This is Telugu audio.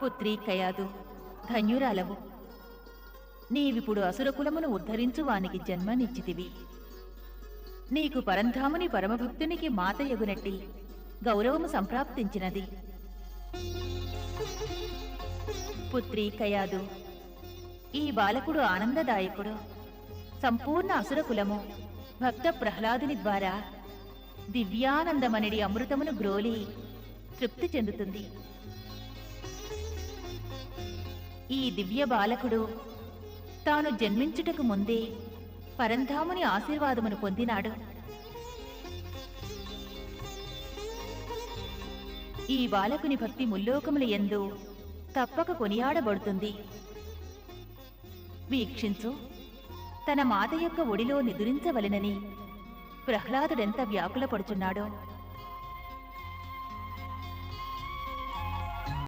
పుత్రీ కయాదు, ధన్యురాలవు. నీవిప్పుడు అసురకులమును ఉద్ధరించువానికి జన్మనిచ్చితివి. నీకు పరంధాముని పరమభక్తునికి మాతయగునట్టి గౌరవము సంప్రాప్తించినది. పుత్రీ కయాదు, ఈ బాలకుడు ఆనందదాయకుడు. సంపూర్ణ అసురకులము భక్త ప్రహ్లాదుని ద్వారా దివ్యానందమనిడి అమృతమును గ్రోలి తృప్తి చెందుతుంది. ఈ దివ్య బాలకుడు తాను జన్మించుటకు ముందే పరంధాముని ఆశీర్వాదమును పొందినాడు. ఈ బాలకుని భక్తి ముల్లోకముల యందు తప్పక కొనియాడబడుతుంది. వీక్షించు, తన మాత యొక్క ఒడిలో నిదురించవలెనని ప్రహ్లాదుడెంత వ్యాకులపడుచున్నాడో.